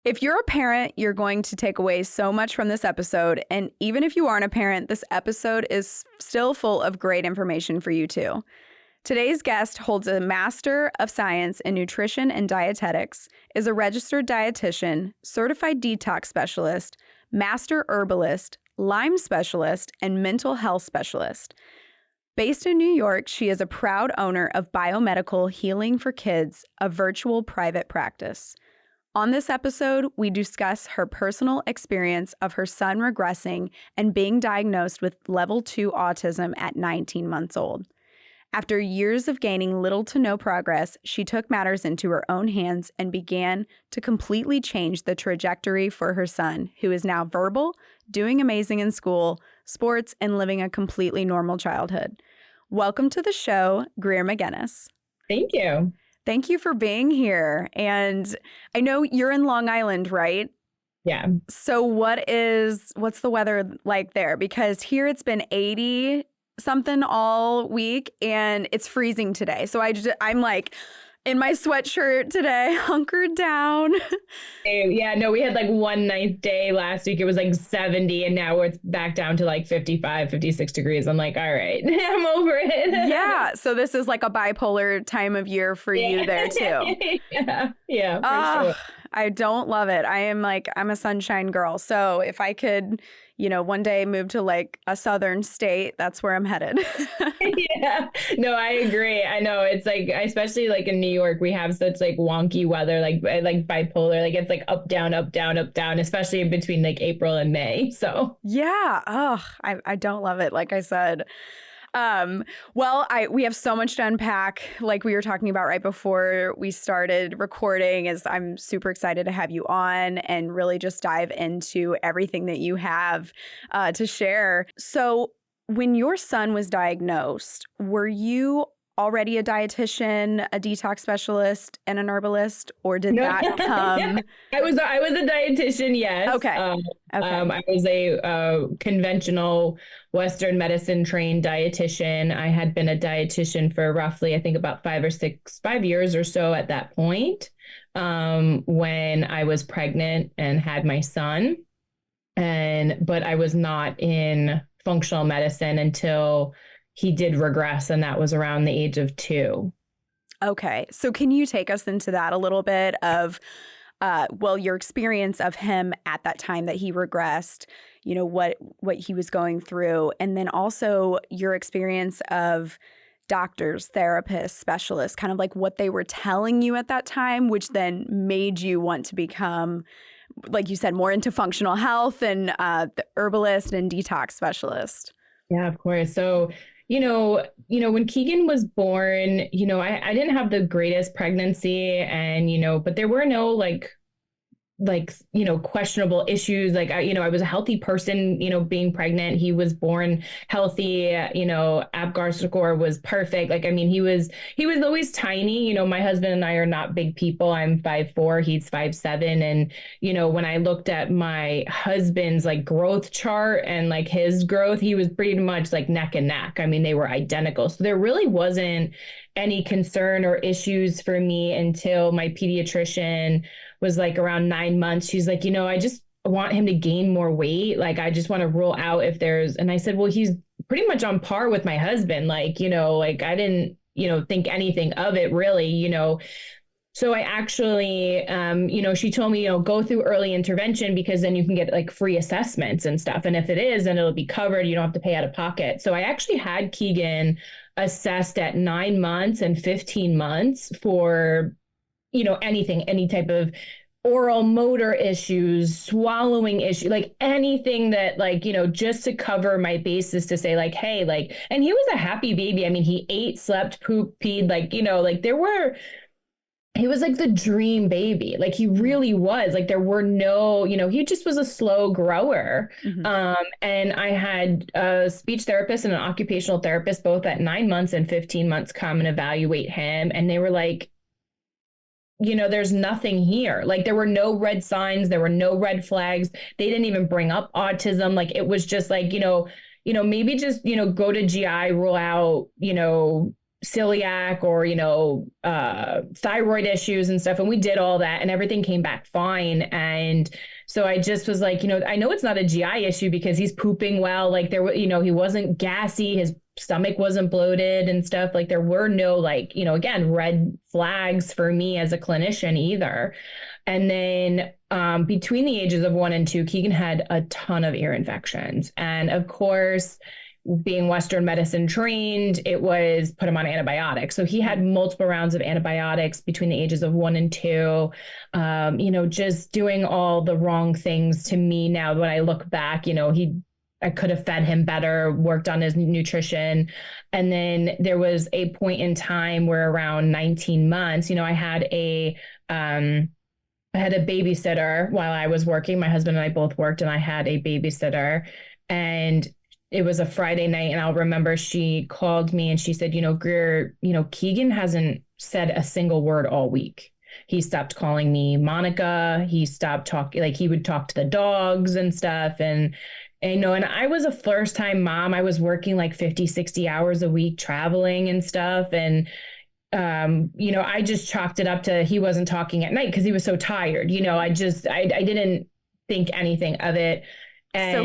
If you're a parent, you're going to take away so much from this episode. And even if you aren't a parent, this episode is still full of great information for you too. Today's guest holds a Master of Science in Nutrition and Dietetics, is a registered dietitian, certified detox specialist, master herbalist, Lyme specialist, and mental health specialist. Based in New York, she is a proud owner of Biomedical Healing for Kids, a virtual private practice. On this episode, we discuss her personal experience of her son regressing and being diagnosed with level 2 autism at 19 months old. After years of gaining little to no progress, she took matters into her own hands and began to completely change the trajectory for her son, who is now verbal, doing amazing in school, sports, and living a completely normal childhood. Welcome to the show, Greer McGuinness. Thank you. Thank you for being here. And I know you're in Long Island, right? Yeah. So what's the weather like there? Because here it's been 80 something all week and it's freezing today. So I'm like in my sweatshirt today, hunkered down. Yeah, no, we had like one nice day last week. It was like 70 and now it's back down to like 55, 56 degrees. I'm like, all right, I'm over it. Yeah. So this is like a bipolar time of year for you there too. Yeah, for sure. I don't love it. I'm a sunshine girl. So if I could, one day move to like a southern state, that's where I'm headed. Yeah, no, I agree. I know it's like, especially like in New York, we have such like wonky weather, like bipolar, like it's like up, down, up, down, up, down, especially in between like April and May. So yeah. I don't love it. Like I said. We have so much to unpack, like we were talking about right before we started recording, is I'm super excited to have you on and really just dive into everything that you have to share. So when your son was diagnosed, were you already a dietitian, a detox specialist, and an herbalist, or did that come? I was a dietitian, yes. Okay. I was a conventional Western medicine trained dietitian. I had been a dietitian for roughly, I think about 5 years or so at that point, when I was pregnant and had my son. But I was not in functional medicine until he did regress, and that was around the age of 2. Okay. So can you take us into that a little bit of, your experience of him at that time that he regressed, what he was going through, and then also your experience of doctors, therapists, specialists, kind of like what they were telling you at that time, which then made you want to become, like you said, more into functional health and the herbalist and detox specialist. Yeah, of course. So when Keegan was born, I didn't have the greatest pregnancy and, but there were no questionable issues. I was a healthy person, being pregnant. He was born healthy, Apgar score was perfect. He was always tiny. My husband and I are not big people. I'm 5'4", he's 5'7". And, when I looked at my husband's growth chart and his growth, he was pretty much neck and neck. They were identical. So there really wasn't any concern or issues for me until my pediatrician was around 9 months. She's like, I just want him to gain more weight. I just want to rule out if there's, and I said, well, he's pretty much on par with my husband. I didn't, think anything of it really, So I actually, she told me, go through early intervention because then you can get free assessments and stuff. And if it is, then it'll be covered. You don't have to pay out of pocket. So I actually had Keegan assessed at 9 months and 15 months for anything, any type of oral motor issues, swallowing issue, anything that just to cover my bases to say hey, and he was a happy baby. He ate, slept, pooped, peed, he was the dream baby. He really was. There were no, he just was a slow grower. Mm-hmm. And I had a speech therapist and an occupational therapist, both at 9 months and 15 months, come and evaluate him. And they were there's nothing here. There were no red signs. There were no red flags. They didn't even bring up autism. It was just maybe just, go to GI, rule out, celiac or, thyroid issues and stuff. And we did all that and everything came back fine. And so I just was like, I know it's not a GI issue because he's pooping well. Like he wasn't gassy. His stomach wasn't bloated and stuff. Like there were no again, red flags for me as a clinician either. And then between the ages of 1 and 2, Keegan had a ton of ear infections. And of course, being Western medicine trained, it was put him on antibiotics. So he had multiple rounds of antibiotics between the ages of 1 and 2, just doing all the wrong things to me. Now, when I look back, I could have fed him better, worked on his nutrition. And then there was a point in time where around 19 months, I had a babysitter while I was working. My husband and I both worked, and I had a babysitter. And it was a Friday night, and I'll remember she called me and she said, Greer, Keegan hasn't said a single word all week. He stopped calling me Monica. He stopped talking, like he would talk to the dogs and stuff. And I was a first time mom. I was working like 50, 60 hours a week traveling and stuff. And, I just chalked it up to he wasn't talking at night because he was so tired. I didn't think anything of it. And so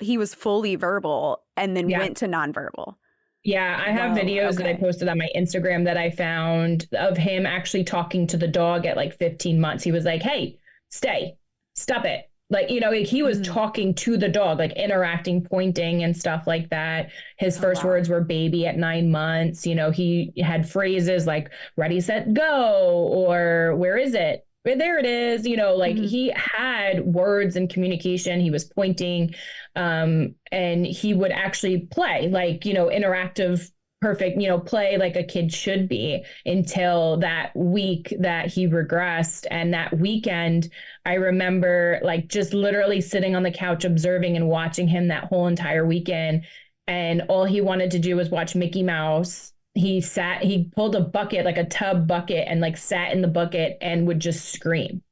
he was fully verbal and then went to nonverbal. Yeah, I have videos that I posted on my Instagram that I found of him actually talking to the dog at like 15 months. He was like, hey, stop it. Like, he was talking to the dog, like interacting, pointing and stuff like that. His first words were baby at 9 months. He had phrases like ready, set, go, or where is it? There it is. He had words and communication. He was pointing, and he would actually play interactive, perfect, play like a kid should be until that week that he regressed. And that weekend, I remember just literally sitting on the couch, observing and watching him that whole entire weekend. And all he wanted to do was watch Mickey Mouse. He pulled a bucket, like a tub bucket, and sat in the bucket and would just scream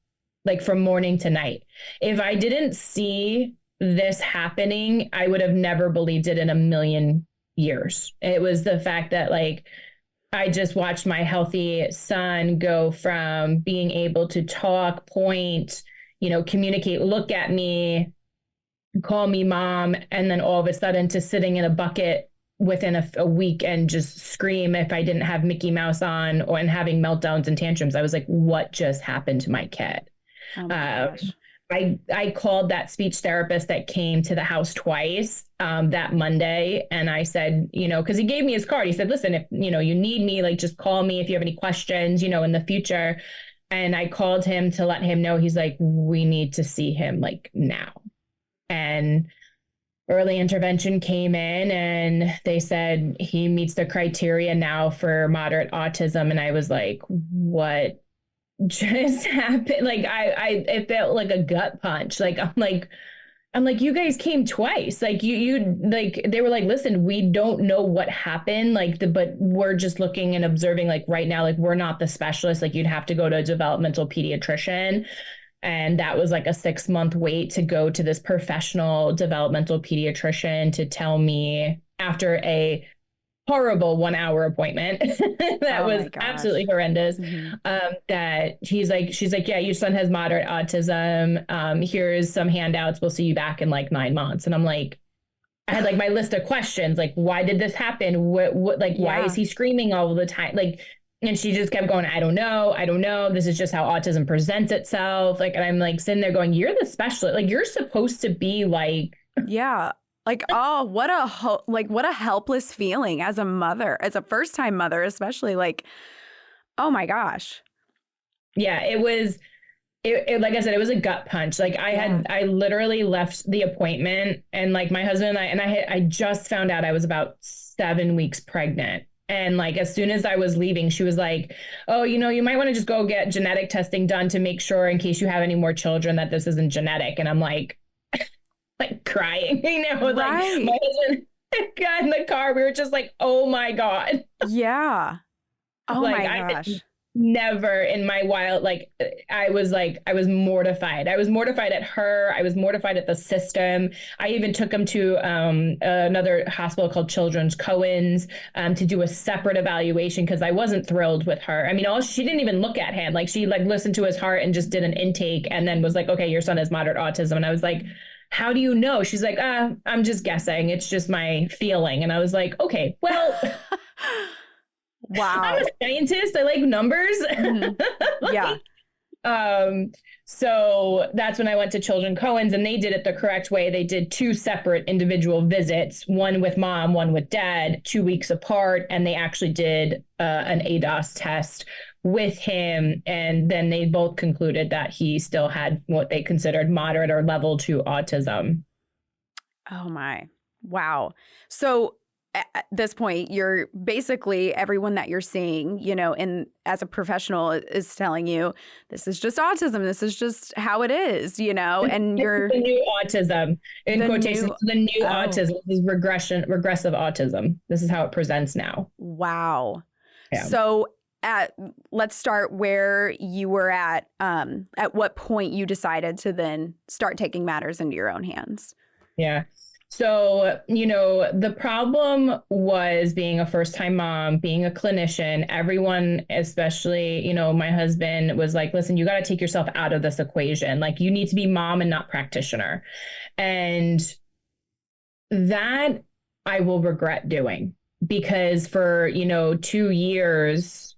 from morning to night. If I didn't see this happening, I would have never believed it in a million years. It was the fact that I just watched my healthy son go from being able to talk, point, communicate, look at me, call me mom, and then all of a sudden to sitting in a bucket within a week and just scream if I didn't have Mickey Mouse on, and having meltdowns and tantrums. I was like, what just happened to my kid? Oh my gosh. I called that speech therapist that came to the house twice that Monday. And I said, because he gave me his card. He said, listen, if, you need me, just call me if you have any questions, in the future. And I called him to let him know. He's like, we need to see him now. And early intervention came in and they said he meets the criteria now for moderate autism. And I was like, what just happened? It felt like a gut punch. I'm like, you guys came twice. They were like, listen, we don't know what happened. But we're just looking and observing right now, we're not the specialist. You'd have to go to a developmental pediatrician. And that was a 6-month wait to go to this professional developmental pediatrician to tell me after a horrible 1-hour appointment that was absolutely horrendous. That she's like, yeah, your son has moderate autism. Here's some handouts. We'll see you back in 9 months. And I'm like, I had my list of questions, why did this happen? What why is he screaming all the time? And she just kept going, I don't know. This is just how autism presents itself. And I'm sitting there going, you're the specialist. You're supposed to be yeah. Oh, what a helpless feeling as a mother, as a first time mother, especially oh my gosh. Yeah, it was, like I said, it was a gut punch. I literally left the appointment and my husband and I just found out I was about 7 weeks pregnant. And as soon as I was leaving, she was like, oh, you might want to just go get genetic testing done to make sure in case you have any more children that this isn't genetic. And I'm crying, Right. My husband got in the car. We were just oh my God. Yeah. Oh my gosh. never in my wild, I was mortified. I was mortified at her. I was mortified at the system. I even took him to another hospital called Children's Cohen's to do a separate evaluation because I wasn't thrilled with her. I mean, she didn't even look at him. Like she listened to his heart and just did an intake and then was like, okay, your son has moderate autism. And I was like, how do you know? She's like, I'm just guessing. It's just my feeling. And I was like, okay, well, wow. I'm a scientist. I like numbers. Mm-hmm. Yeah. So that's when I went to Children's Cohen's and they did it the correct way. They did 2 separate individual visits, one with mom, one with dad, 2 weeks apart. And they actually did an ADOS test with him. And then they both concluded that he still had what they considered moderate or level 2 autism. Oh my. Wow. So at this point, you're basically everyone that you're seeing, as a professional is telling you, this is just autism. This is just how it is, and you're the new autism in quotations. The new autism is regressive autism. This is how it presents now. Wow. Yeah. So let's start where you were at what point you decided to then start taking matters into your own hands. Yeah. So, the problem was being a first-time mom, being a clinician, everyone, especially, my husband was like, listen, you got to take yourself out of this equation. Like you need to be mom and not practitioner. And that I will regret doing because for, 2 years,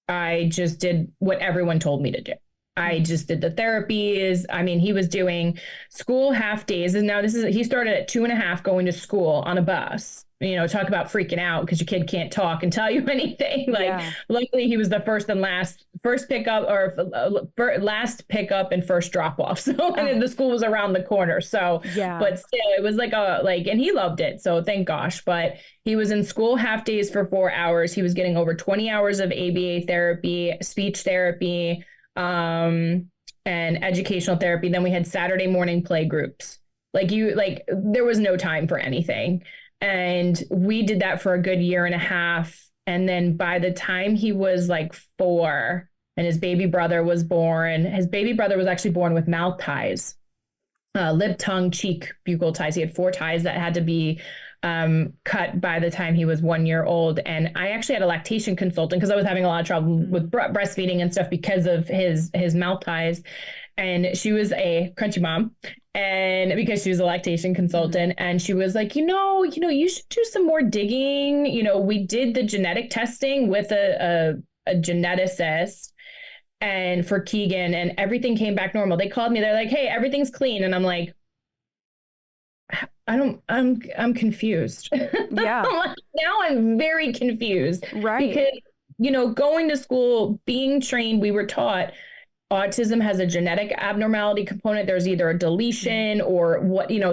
I just did what everyone told me to do. I just did the therapies. I mean, he was doing school half days. And now he started at 2.5 going to school on a bus, talk about freaking out because your kid can't talk and tell you anything. Luckily he was the first pickup or last pickup and first drop off. So and the school was around the corner. So, but still it was and he loved it. So thank gosh, but he was in school half days for 4 hours. He was getting over 20 hours of ABA therapy, speech therapy, and educational therapy. Then we had Saturday morning play groups. There was no time for anything. And we did that for a good 1.5 years. And then by the time he was 4 and his baby brother was born, his baby brother was actually born with mouth ties, lip, tongue, cheek, buccal ties. He had 4 ties that had to be cut by the time he was 1 year old. And I actually had a lactation consultant because I was having a lot of trouble with breastfeeding and stuff because of his mouth ties. And she was a crunchy mom, and because she was a lactation consultant, and she was like, you should do some more digging. We did the genetic testing with a geneticist and for Keegan, and everything came back normal. They called me, they're like, hey, everything's clean. And I'm like, I'm confused. Yeah. Now I'm very confused. Right. Because, going to school, being trained, we were taught autism has a genetic abnormality component. There's either a deletion or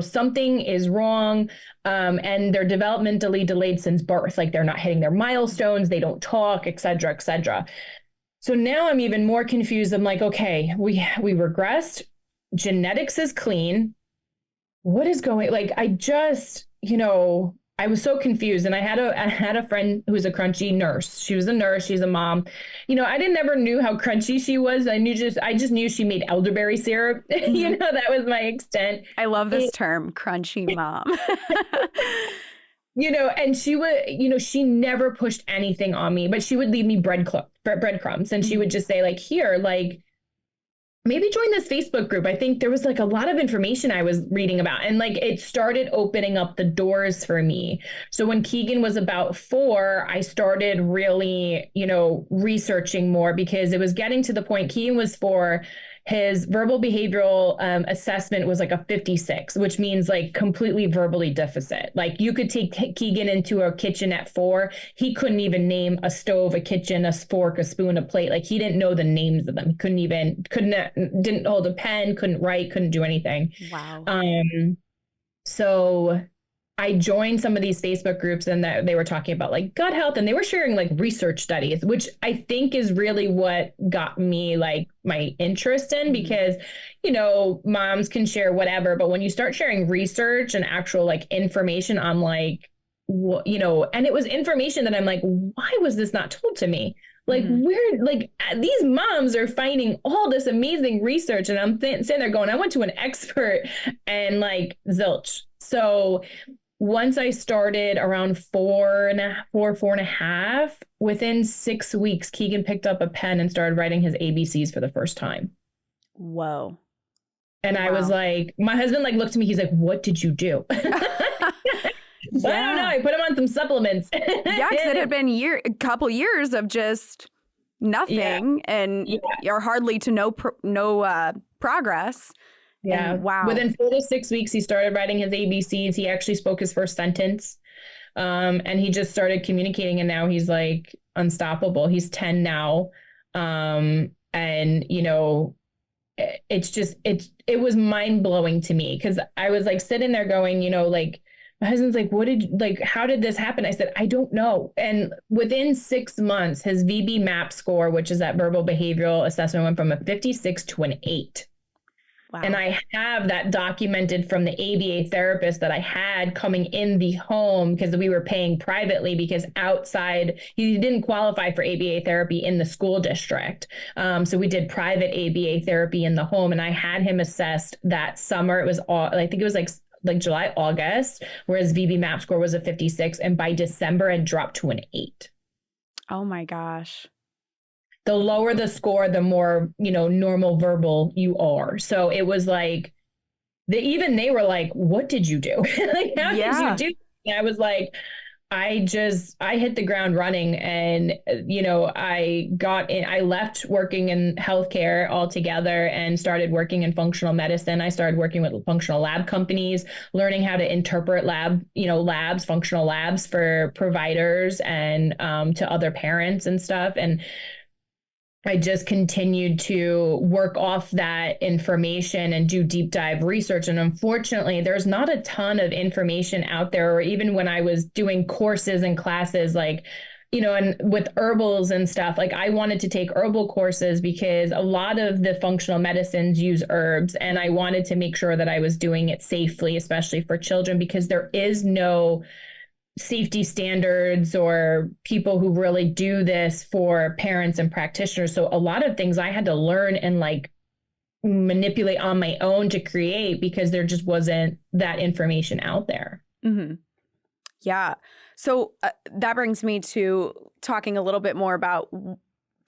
something is wrong. And they're developmentally delayed since birth. Like they're not hitting their milestones. They don't talk, et cetera, et cetera. So now I'm even more confused. I'm like, okay, we regressed. Genetics is clean. What is going, I just, I was so confused. And I had a friend who's a crunchy nurse. She was a nurse. She's a mom. I never knew how crunchy she was. I just knew she made elderberry syrup. That was my extent. I love this term, crunchy mom. And she would, she never pushed anything on me, but she would leave me breadcrumbs. And she would just say here, maybe join this Facebook group. I think there was a lot of information I was reading about, and it started opening up the doors for me. So when Keegan was about 4, I started really, researching more because it was getting to the point. Keegan was 4. His verbal behavioral assessment was a 56, which means completely verbally deficit. You could take Keegan into a kitchen at 4. He couldn't even name a stove, a kitchen, a fork, a spoon, a plate. He didn't know the names of them. He didn't hold a pen, couldn't write, couldn't do anything. Wow. So I joined some of these Facebook groups, and that they were talking about gut health, and they were sharing research studies, which I think is really what got me my interest in, because, moms can share whatever, but when you start sharing research and actual information, I'm and it was information that I'm why was this not told to me? Like we're like these moms are finding all this amazing research, and I'm sitting there going, I went to an expert and like zilch. So once I started around four and a half, within 6 weeks, Keegan picked up a pen and started writing his ABCs for the first time. Whoa. And I was like, my husband like looked at me, he's like, what did you do? Yeah. I don't know. I put him on some supplements. Yeah, because it had been a couple years of just nothing, and you're hardly to no progress. Yeah. And wow. Within 4 to 6 weeks, he started writing his ABCs. He actually spoke his first sentence, and he just started communicating. And now he's like unstoppable. He's 10 now, and you know, it's just it was mind blowing to me, because I was like sitting there going, you know, like. My husband's like, how did this happen? I said, I don't know. And within 6 months, his VB MAP score, which is that verbal behavioral assessment, went from a 56 to an 8. Wow. And I have that documented from the ABA therapist that I had coming in the home, because we were paying privately, because outside he didn't qualify for ABA therapy in the school district. So we did private ABA therapy in the home, and I had him assessed that summer. It was I think it was like July, August, whereas VB MAP score was a 56. And by December, it dropped to an 8. Oh my gosh. The lower the score, the more, you know, normal verbal you are. So it was like, they were like, what did you do? Like, how did you do? And I was like, I hit the ground running, and, you know, I left working in healthcare altogether and started working in functional medicine. I started working with functional lab companies, learning how to interpret functional labs for providers and to other parents and stuff. And I just continued to work off that information and do deep dive research. And unfortunately, there's not a ton of information out there, or even when I was doing courses and classes, like, you know, and with herbals and stuff, like I wanted to take herbal courses because a lot of the functional medicines use herbs. And I wanted to make sure that I was doing it safely, especially for children, because there is no safety standards or people who really do this for parents and practitioners. So a lot of things I had to learn and like manipulate on my own to create, because there just wasn't that information out there. Mm-hmm. Yeah. So that brings me to talking a little bit more about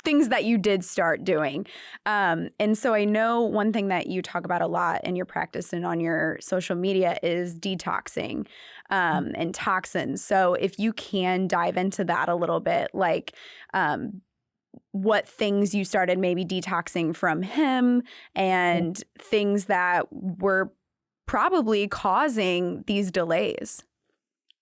things that you did start doing. And so I know one thing that you talk about a lot in your practice and on your social media is detoxing and toxins. So if you can dive into that a little bit, like what things you started maybe detoxing from him, and things that were probably causing these delays.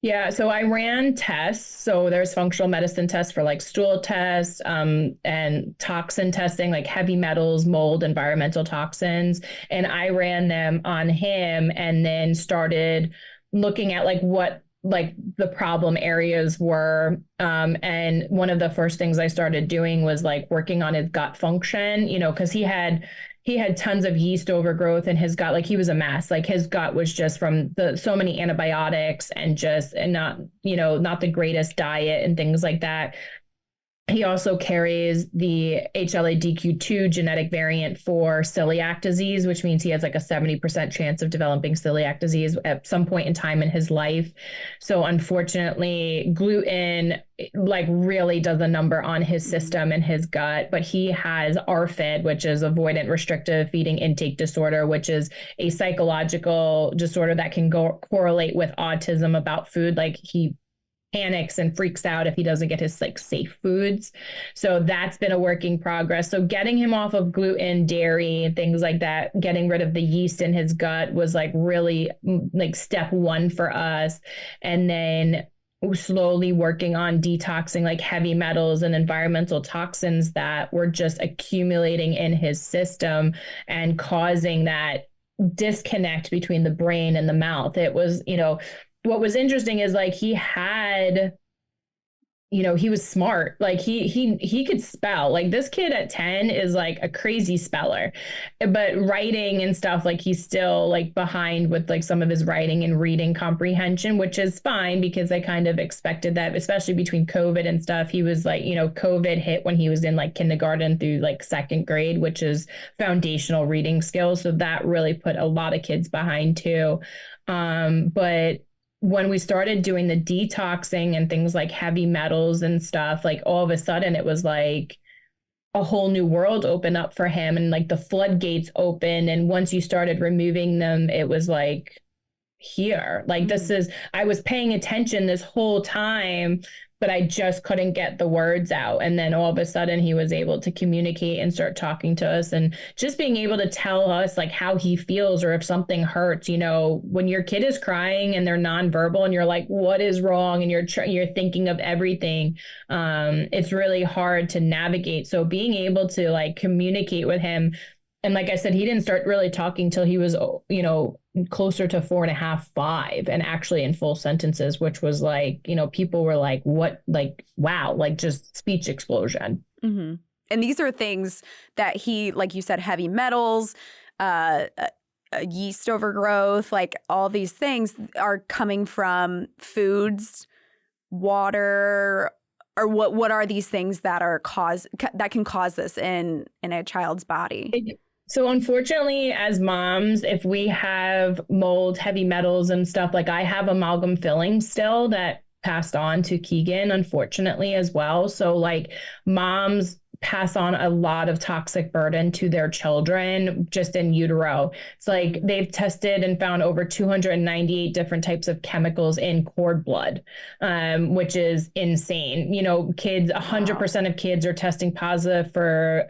Yeah, so I ran tests. So there's functional medicine tests for like stool tests and toxin testing, like heavy metals, mold, environmental toxins. And I ran them on him, and then started looking at like what like the problem areas were. And one of the first things I started doing was like working on his gut function, you know, because he had tons of yeast overgrowth in his gut. Like he was a mess. Like his gut was just from so many antibiotics and not the greatest diet and things like that. He also carries the HLA-DQ2 genetic variant for celiac disease, which means he has like a 70% chance of developing celiac disease at some point in time in his life. So unfortunately, gluten like really does a number on his system and his gut. But he has ARFID, which is avoidant restrictive feeding intake disorder, which is a psychological disorder that can correlate with autism about food. Like he panics and freaks out if he doesn't get his like safe foods. So that's been a work in progress. So getting him off of gluten, dairy, and things like that, getting rid of the yeast in his gut was like really like step one for us. And then slowly working on detoxing like heavy metals and environmental toxins that were just accumulating in his system and causing that disconnect between the brain and the mouth. It was, you know, what was interesting is like he had he was smart. Like he could spell. Like this kid at 10 is like a crazy speller. But writing and stuff, like he's still like behind with like some of his writing and reading comprehension, which is fine because I kind of expected that, especially between COVID and stuff. He was like, COVID hit when he was in like kindergarten through like second grade, which is foundational reading skills. So that really put a lot of kids behind too. But when we started doing the detoxing and things like heavy metals and stuff, like all of a sudden it was like a whole new world opened up for him, and like the floodgates open. And once you started removing them, it was like here, like I was paying attention this whole time, but I just couldn't get the words out. And then all of a sudden he was able to communicate and start talking to us, and just being able to tell us like how he feels or if something hurts. When your kid is crying and they're nonverbal and you're like, what is wrong? And you're thinking of everything. It's really hard to navigate. So being able to like communicate with him. And like I said, he didn't start really talking till he was, closer to 4.5, 5, and actually in full sentences, which was like, people were like, what, like, wow, like just speech explosion. Mm-hmm. And these are things that he, like you said, heavy metals, yeast overgrowth, like all these things are coming from foods, water, or what are these things that that can cause this in a child's body? So unfortunately, as moms, if we have mold, heavy metals and stuff, like I have amalgam filling still that passed on to Keegan, unfortunately, as well. So like moms pass on a lot of toxic burden to their children just in utero. It's like they've tested and found over 298 different types of chemicals in cord blood, which is insane. Kids, 100% of kids are testing positive for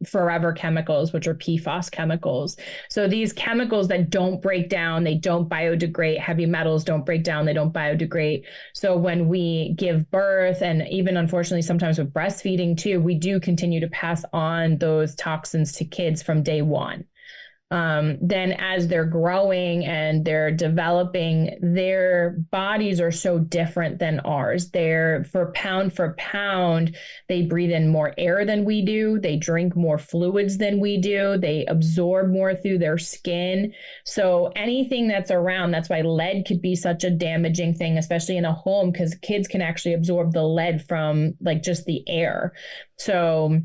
forever chemicals, which are PFAS chemicals. So these chemicals that don't break down, they don't biodegrade. Heavy metals don't break down, they don't biodegrade. So when we give birth, and even unfortunately sometimes with breastfeeding too, we do continue to pass on those toxins to kids from day one. Then as they're growing and they're developing, their bodies are so different than ours. For pound, they breathe in more air than we do. They drink more fluids than we do. They absorb more through their skin. So anything that's around, that's why lead could be such a damaging thing, especially in a home, because kids can actually absorb the lead from like just the air. So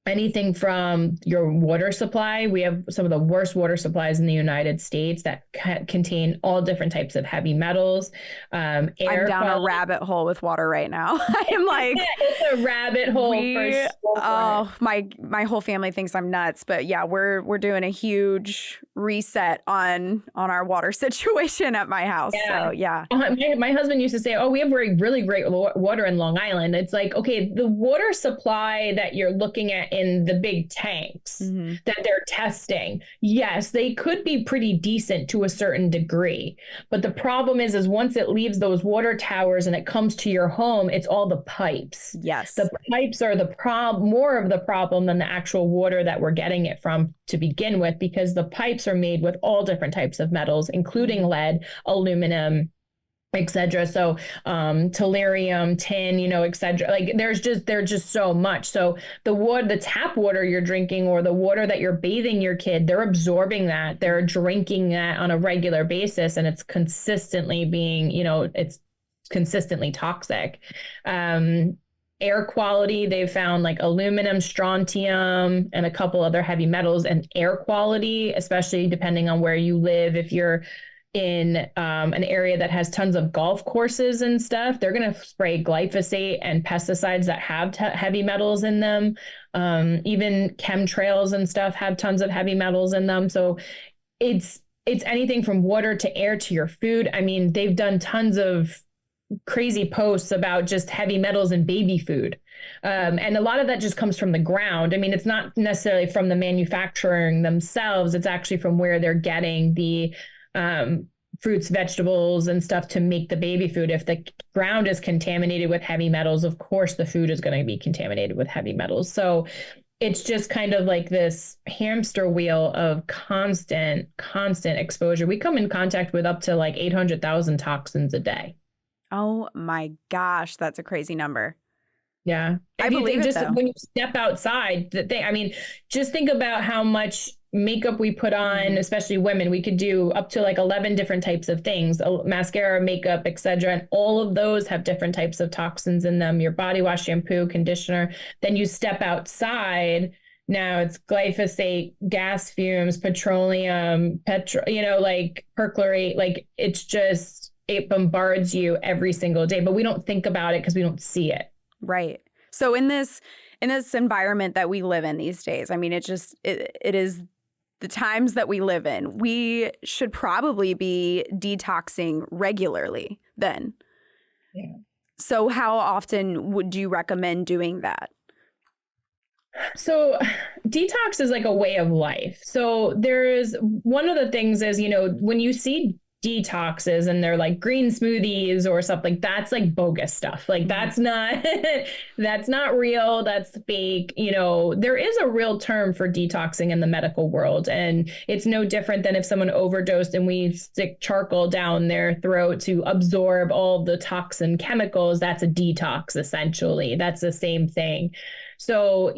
anything from your water supply. We have some of the worst water supplies in the United States that contain all different types of heavy metals. I'm down a rabbit hole with water right now. I'm like, it's a rabbit hole for sure. Oh, my whole family thinks I'm nuts, but yeah, we're doing a huge reset on our water situation at my house. Yeah. So yeah. My husband used to say, oh, we have really great water in Long Island. It's like, okay, the water supply that you're looking at in the big tanks that they're testing, yes, they could be pretty decent to a certain degree. But the problem is once it leaves those water towers and it comes to your home, it's all the pipes. Yes. The pipes are more of the problem than the actual water that we're getting it from to begin with, because the pipes are made with all different types of metals, including lead, aluminum, etc. So tellurium, tin, etc. Like there's just so much. So the tap water you're drinking, or the water that you're bathing your kid, they're absorbing that, they're drinking that on a regular basis, and it's consistently being, it's consistently toxic. Air quality, they've found like aluminum, strontium, and a couple other heavy metals. And air quality, especially depending on where you live, if you're in an area that has tons of golf courses and stuff, they're going to spray glyphosate and pesticides that have heavy metals in them. Even chemtrails and stuff have tons of heavy metals in them. So it's anything from water to air to your food. I mean, they've done tons of crazy posts about just heavy metals in baby food. And a lot of that just comes from the ground. I mean, it's not necessarily from the manufacturing themselves. It's actually from where they're getting the fruits, vegetables, and stuff to make the baby food. If the ground is contaminated with heavy metals, of course, the food is going to be contaminated with heavy metals. So it's just kind of like this hamster wheel of constant exposure. We come in contact with up to like 800,000 toxins a day. Oh my gosh, that's a crazy number. Yeah. I If you believe think it just though. when you step outside, the thing, I mean, just think about how much makeup we put on, especially women. We could do up to like 11 different types of things, mascara, makeup, etc. And all of those have different types of toxins in them, your body wash, shampoo, conditioner. Then you step outside. Now it's glyphosate, gas fumes, petroleum, like perchlorate, like it's just, it bombards you every single day, but we don't think about it because we don't see it. Right. So in this environment that we live in these days, I mean, it is the times that we live in. We should probably be detoxing regularly then. Yeah. So how often would you recommend doing that? So detox is like a way of life. So there's one of the things is, when you see detoxes and they're like green smoothies or something, that's like bogus stuff. Like that's not that's not real, that's fake. There is a real term for detoxing in the medical world, and it's no different than if someone overdosed and we stick charcoal down their throat to absorb all the toxin chemicals. That's a detox, essentially. That's the same thing. So,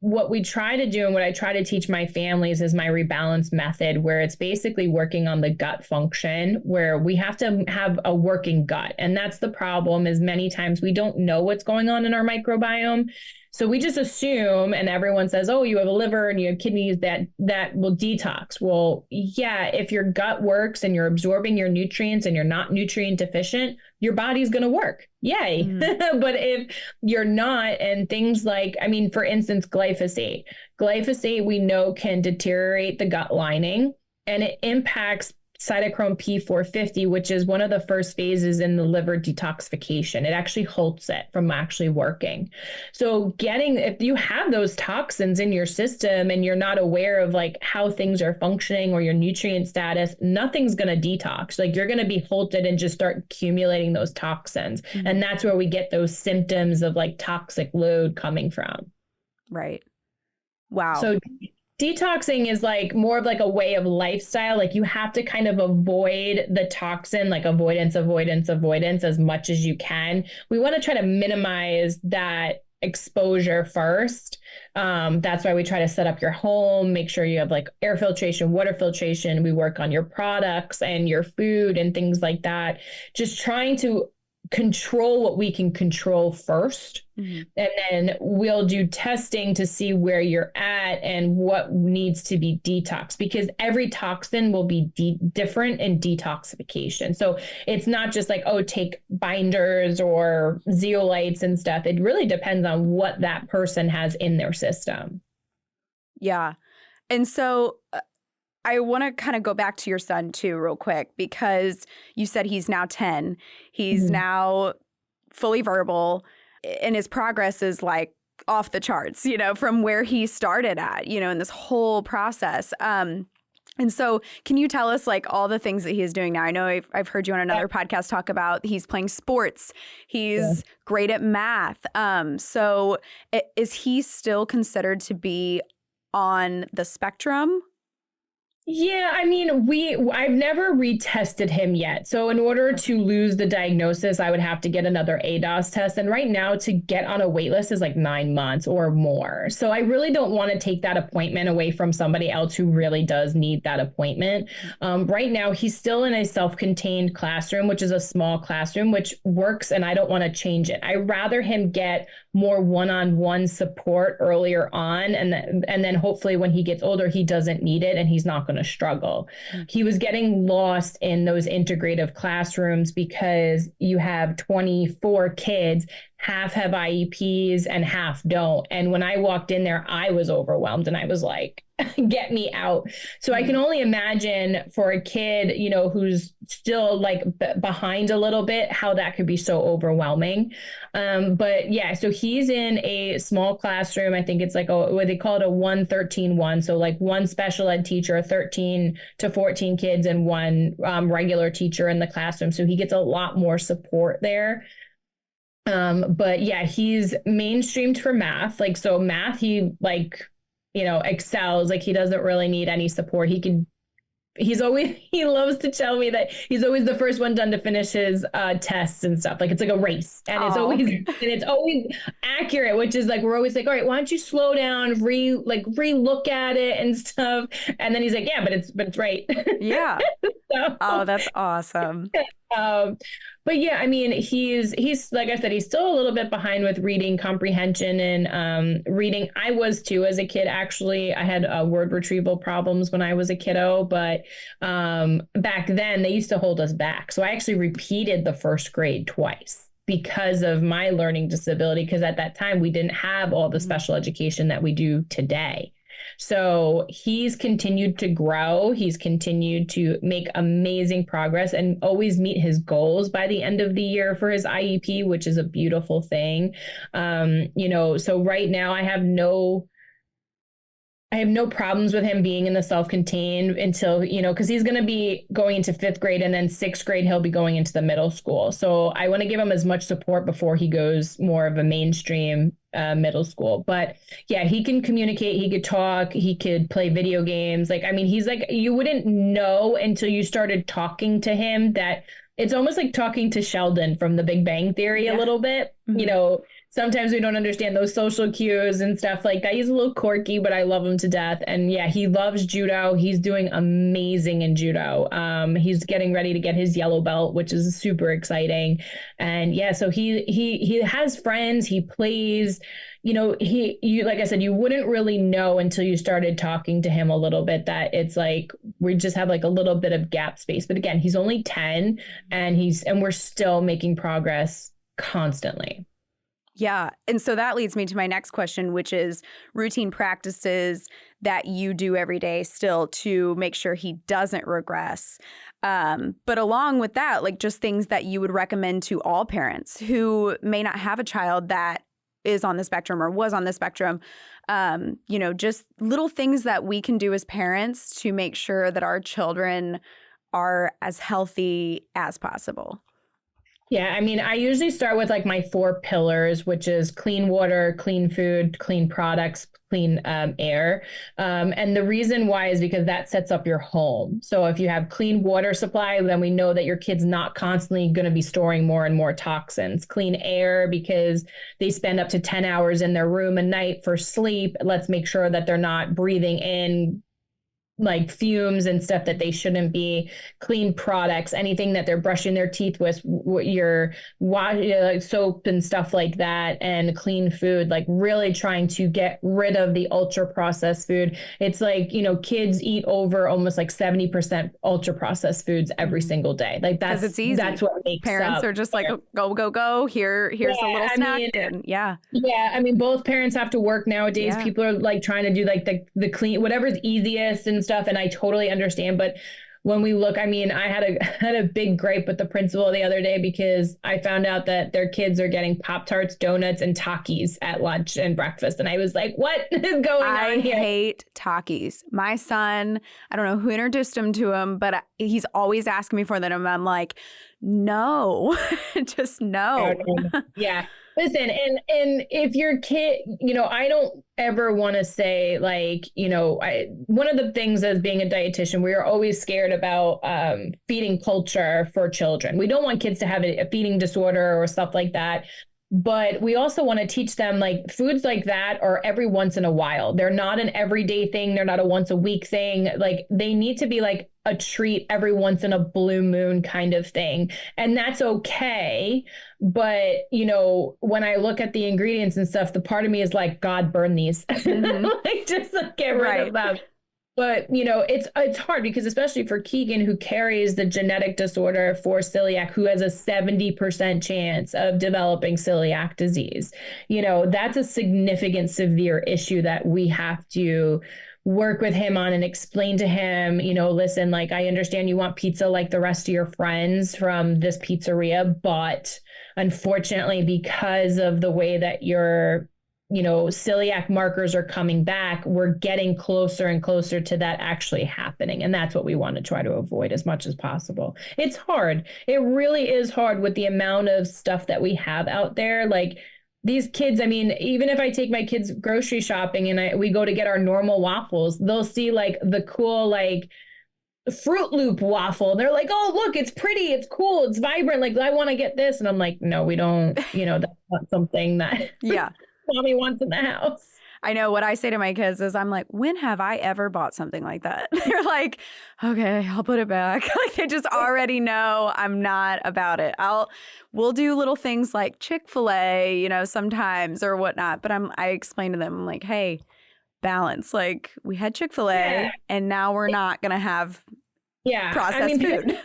what we try to do and what I try to teach my families is my rebalance method, where it's basically working on the gut function, where we have to have a working gut. And that's the problem, is many times we don't know what's going on in our microbiome. So we just assume, and everyone says, oh, you have a liver and you have kidneys that will detox. Well, yeah, if your gut works and you're absorbing your nutrients and you're not nutrient deficient, your body's going to work. Yay. But if you're not, and things like, I mean, for instance, glyphosate we know can deteriorate the gut lining, and it impacts cytochrome P450, which is one of the first phases in the liver detoxification. It actually halts it from actually working. So if you have those toxins in your system and you're not aware of like how things are functioning or your nutrient status, nothing's going to detox. Like you're going to be halted and just start accumulating those toxins. And that's where we get those symptoms of like toxic load coming from. Right. Wow. So detoxing is like more of like a way of lifestyle. Like you have to kind of avoid the toxin, like avoidance as much as you can. We want to try to minimize that exposure first. That's why we try to set up your home, make sure you have like air filtration, water filtration. We work on your products and your food and things like that. Just trying to control what we can control first. And then we'll do testing to see where you're at and what needs to be detoxed, because every toxin will be different in detoxification. So it's not just like, oh, take binders or zeolites and stuff. It really depends on what that person has in their system. Yeah. And so I want to kind of go back to your son too, real quick, because you said he's now 10. He's now fully verbal, and his progress is like off the charts, from where he started at, in this whole process. And so can you tell us like all the things that he is doing now? I know I've heard you on another podcast talk about he's playing sports. He's great at math. So is he still considered to be on the spectrum? Yeah, I mean, I've never retested him yet. So in order to lose the diagnosis, I would have to get another ADOS test. And right now to get on a wait list is like 9 months or more. So I really don't want to take that appointment away from somebody else who really does need that appointment. Right now, he's still in a self-contained classroom, which is a small classroom, which works, and I don't want to change it. I'd rather him get more one-on-one support earlier on, and then hopefully when he gets older, he doesn't need it and he's not going to struggle. He was getting lost in those integrative classrooms because you have 24 kids, half have IEPs and half don't. And when I walked in there, I was overwhelmed and I was like, get me out. So I can only imagine for a kid, who's still like behind a little bit, how that could be so overwhelming. But yeah, so he's in a small classroom. I think it's like what they call it, a 1-13-1. So like one special ed teacher, 13 to 14 kids, and one regular teacher in the classroom. So he gets a lot more support there. But yeah, he's mainstreamed for math. Like, so math, he excels. Like he doesn't really need any support. He can he loves to tell me that he's always the first one done to finish his tests and stuff. Like it's like a race, and it's always accurate, which is like, we're always like, all right, why don't you slow down, re-look at it and stuff. And then he's like, yeah, but it's right. Yeah. So, Oh, that's awesome. um, but yeah, I mean, he's like I said, he's still a little bit behind with reading comprehension and reading. I was too as a kid. Actually, I had word retrieval problems when I was a kiddo, but back then they used to hold us back. So I actually repeated the first grade twice because of my learning disability, because at that time we didn't have all the special education that we do today. So he's continued to grow. He's continued to make amazing progress and always meet his goals by the end of the year for his IEP, which is a beautiful thing. So right now I have no problems with him being in the self-contained until, because he's going to be going into 5th grade, and then 6th grade, he'll be going into the middle school. So I want to give him as much support before he goes more of a mainstream middle school. But yeah, he can communicate, he could talk, he could play video games. Like, I mean, he's like, you wouldn't know until you started talking to him that it's almost like talking to Sheldon from The Big Bang Theory a little bit. Sometimes we don't understand those social cues and stuff like that. He's a little quirky, but I love him to death. And yeah, he loves judo. He's doing amazing in judo. He's getting ready to get his yellow belt, which is super exciting. And yeah, so he has friends. He plays. Like I said, you wouldn't really know until you started talking to him a little bit that it's like we just have like a little bit of gap space. But again, he's only 10, and we're still making progress constantly. Yeah. And so that leads me to my next question, which is routine practices that you do every day still to make sure he doesn't regress. But along with that, like just things that you would recommend to all parents who may not have a child that is on the spectrum or was on the spectrum, just little things that we can do as parents to make sure that our children are as healthy as possible. Yeah, I mean, I usually start with like my 4 pillars, which is clean water, clean food, clean products, clean air. And the reason why is because that sets up your home. So if you have clean water supply, then we know that your kid's not constantly going to be storing more and more toxins. Clean air, because they spend up to 10 hours in their room a night for sleep. Let's make sure that they're not breathing in like fumes and stuff that they shouldn't be. Clean products, anything that they're brushing their teeth with, your like soap and stuff like that, and clean food, like really trying to get rid of the ultra processed food. It's like, kids eat over almost like 70% ultra processed foods every single day. Like that's it's easy. That's what makes parents are just like, go. Here's a little snack. Yeah. I mean, both parents have to work nowadays. Yeah. People are like trying to do like the clean, whatever's easiest and stuff. And I totally understand. But when we look, I mean, I had a big gripe with the principal the other day because I found out that their kids are getting Pop-Tarts, donuts, and Takis at lunch and breakfast. And I was like, what is going on here? I hate Takis. My son, I don't know who introduced him to him, but he's always asking me for them. And I'm like, no, just no. Yeah. Listen, and if your kid, I don't ever want to say like, one of the things as being a dietitian, we are always scared about feeding culture for children. We don't want kids to have a feeding disorder or stuff like that. But we also want to teach them like foods like that are every once in a while. They're not an everyday thing. They're not a once a week thing. Like they need to be like a treat every once in a blue moon kind of thing. And that's okay. But, when I look at the ingredients and stuff, the part of me is like, God, burn these. Like just like, get rid of them. But, it's hard because especially for Keegan, who carries the genetic disorder for celiac, who has a 70% chance of developing celiac disease, that's a significant, severe issue that we have to work with him on and explain to him, listen, like, I understand you want pizza like the rest of your friends from this pizzeria, but unfortunately, because of the way that your celiac markers are coming back, we're getting closer and closer to that actually happening. And that's what we want to try to avoid as much as possible. It's hard. It really is hard with the amount of stuff that we have out there. Like these kids, I mean, even if I take my kids grocery shopping and we go to get our normal waffles, they'll see like the cool, like Fruit Loop waffle. And they're like, oh, look, it's pretty, it's cool, it's vibrant. Like, I want to get this. And I'm like, no, we don't, that's not something that Yeah. mommy wants in the house. I know what I say to my kids is I'm like, when have I ever bought something like that? They're like, okay, I'll put it back. Like they just already know I'm not about it. We'll do little things like Chick-fil-A, sometimes or whatnot. But I explain to them, I'm like, hey, balance. Like we had Chick-fil-A and now we're not going to have processed food.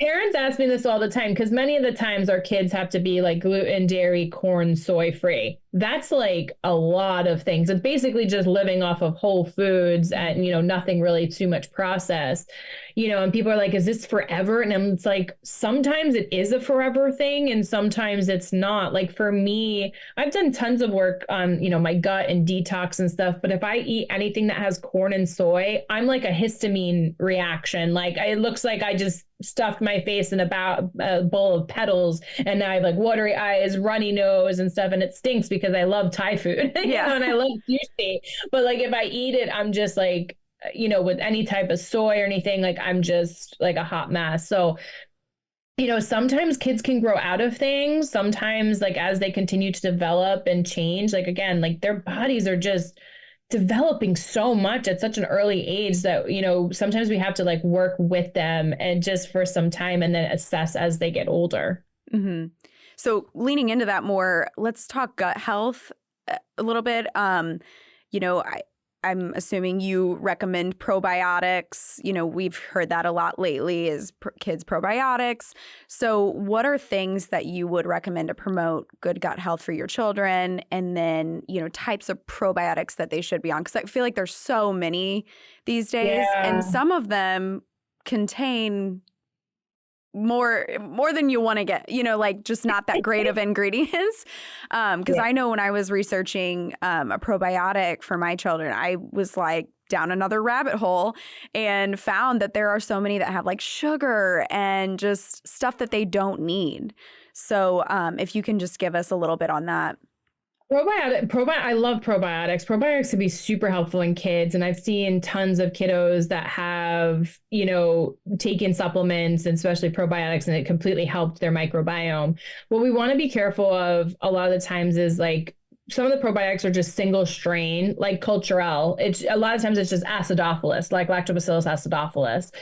Parents ask me this all the time because many of the times our kids have to be like gluten, dairy, corn, soy free. That's like a lot of things. It's basically just living off of whole foods and, nothing really too much processed, and people are like, is this forever? And it's like, sometimes it is a forever thing and sometimes it's not. Like for me, I've done tons of work on, my gut and detox and stuff. But if I eat anything that has corn and soy, I'm like a histamine reaction. Like it looks like I just stuffed my face in a bowl of petals and now I have like watery eyes, runny nose and stuff. And it stinks because I love Thai food and I love sushi. But like if I eat it, I'm just like, with any type of soy or anything, like I'm just like a hot mess. So, sometimes kids can grow out of things. Sometimes like as they continue to develop and change, like again, like their bodies are just developing so much at such an early age that, sometimes we have to like work with them and just for some time and then assess as they get older. Mm-hmm. So leaning into that more, let's talk gut health a little bit. I'm assuming you recommend probiotics. We've heard that a lot lately is kids probiotics. So what are things that you would recommend to promote good gut health for your children? And then, types of probiotics that they should be on? Because I feel like there's so many these days and some of them contain more than you want to get, like just not that great of ingredients. Because I know when I was researching a probiotic for my children, I was like down another rabbit hole and found that there are so many that have like sugar and just stuff that they don't need. So if you can just give us a little bit on that. I love probiotics. Probiotics can be super helpful in kids. And I've seen tons of kiddos that have, taken supplements and especially probiotics and it completely helped their microbiome. What we want to be careful of a lot of the times is like some of the probiotics are just single strain, like Culturelle. It's a lot of times it's just acidophilus, like Lactobacillus acidophilus.